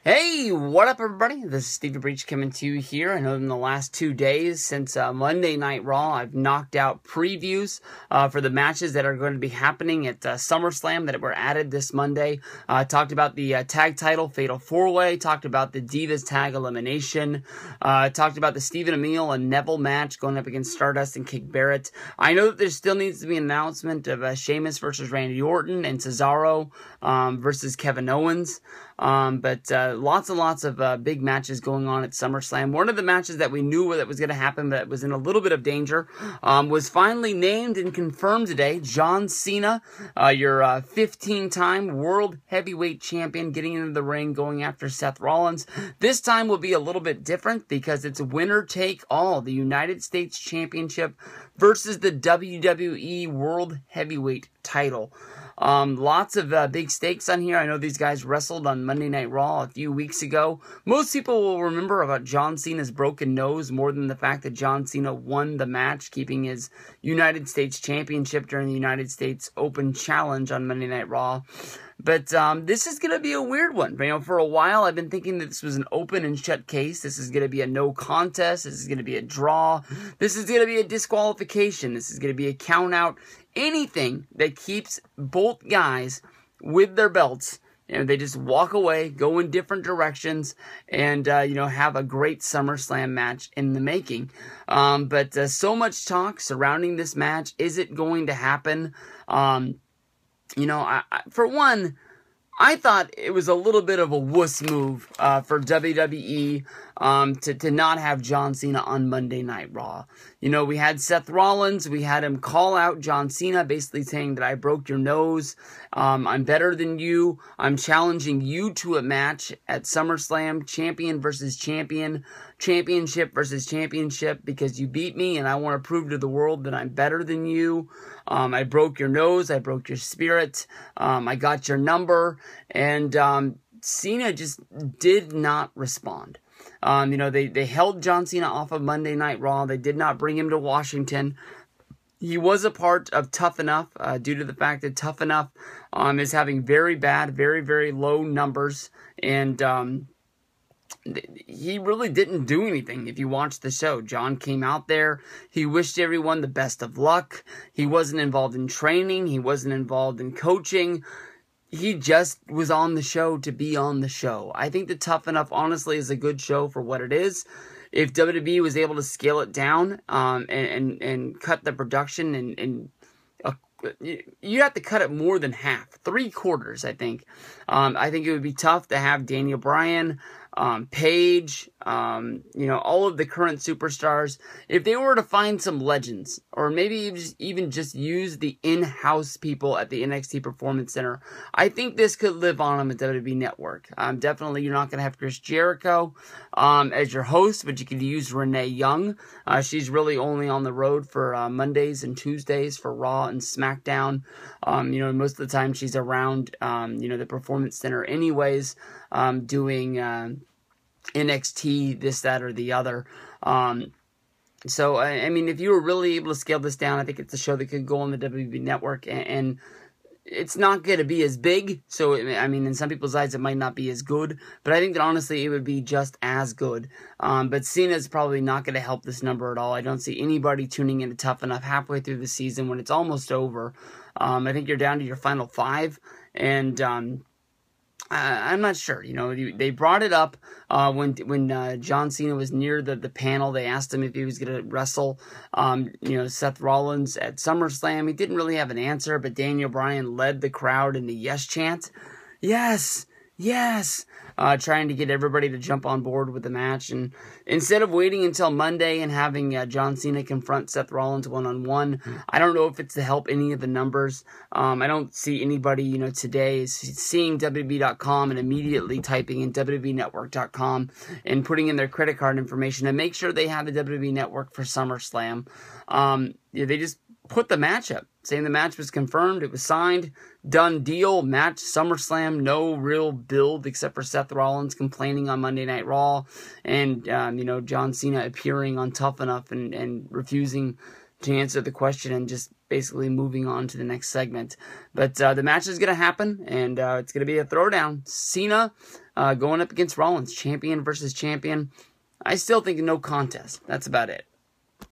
Hey, what up everybody? This is Stevie Breach coming to you here. I know in the last 2 days since Monday Night Raw, I've knocked out previews for the matches that are going to be happening at SummerSlam that were added this Monday. Talked about the tag title Fatal 4-Way, talked about the Divas Tag Elimination, talked about the Stephen Amell and Neville match going up against Stardust and Kick Barrett. I know that there still needs to be an announcement of Sheamus versus Randy Orton and Cesaro versus Kevin Owens. But lots and lots of big matches going on at SummerSlam. One of the matches that we knew that was going to happen, but was in a little bit of danger, was finally named and confirmed today. John Cena, your 15-time World Heavyweight Champion, getting into the ring, going after Seth Rollins. This time will be a little bit different because it's winner take all. The United States Championship versus the WWE World Heavyweight title. Lots of big stakes on here. I know these guys wrestled on Monday Night Raw a few weeks ago. Most people will remember about John Cena's broken nose more than the fact that John Cena won the match, keeping his United States Championship during the United States Open Challenge on Monday Night Raw. But this is going to be a weird one. You know, for a while, I've been thinking that this was an open and shut case. This is going to be a no contest. This is going to be a draw. This is going to be a disqualification. This is going to be a count out. Anything that keeps both guys with their belts. You know, they just walk away, go in different directions, and, have a great SummerSlam match in the making. But so much talk surrounding this match. Is it going to happen? For one, I thought it was a little bit of a wuss move for WWE to not have John Cena on Monday Night Raw. You know, we had Seth Rollins, we had him call out John Cena, basically saying that I broke your nose, I'm better than you, I'm challenging you to a match at SummerSlam, champion versus champion, championship versus championship, because you beat me and I want to prove to the world that I'm better than you. I broke your nose, I broke your spirit, I got your number, and Cena just did not respond. They held John Cena off of Monday Night Raw. They did not bring him to Washington. He was a part of Tough Enough due to the fact that Tough Enough is having very bad, very, very low numbers. And he really didn't do anything if you watch the show. John came out there. He wished everyone the best of luck. He wasn't involved in training. He wasn't involved in coaching. He just was on the show to be on the show. I think the Tough Enough, honestly, is a good show for what it is. If WWE was able to scale it down and cut the production you have to cut it more than half, 3/4, I think. I think it would be tough to have Daniel Bryan, Paige, all of the current superstars. If they were to find some legends, or maybe even just use the in-house people at the NXT Performance Center, I think this could live on the WWE Network. Definitely, you're not going to have Chris Jericho as your host, but you could use Renee Young. She's really only on the road for Mondays and Tuesdays for Raw and SmackDown. Most of the time she's around, the Performance Center anyways, doing NXT, this, that, or the other. If you were really able to scale this down, I think it's a show that could go on the WWE Network, and it's not going to be as big. So, in some people's eyes, it might not be as good, but I think that honestly, it would be just as good. But Cena's probably not going to help this number at all. I don't see anybody tuning into Tough Enough halfway through the season when it's almost over. I think you're down to your final 5, and I'm not sure. They brought it up when John Cena was near the panel. They asked him if he was going to wrestle, Seth Rollins at SummerSlam. He didn't really have an answer, but Daniel Bryan led the crowd in the yes chant. Yes, yes. Trying to get everybody to jump on board with the match. And instead of waiting until Monday and having John Cena confront Seth Rollins one-on-one, I don't know if it's to help any of the numbers. I don't see anybody, today seeing WWE.com and immediately typing in WWEnetwork.com and putting in their credit card information and make sure they have the WWE Network for SummerSlam. They just put the match up, saying the match was confirmed, it was signed, done deal, match, SummerSlam, no real build except for Seth Rollins complaining on Monday Night Raw, and, John Cena appearing on Tough Enough and refusing to answer the question and just basically moving on to the next segment. But the match is going to happen, and it's going to be a throwdown. Cena going up against Rollins, champion versus champion. I still think no contest. That's about it.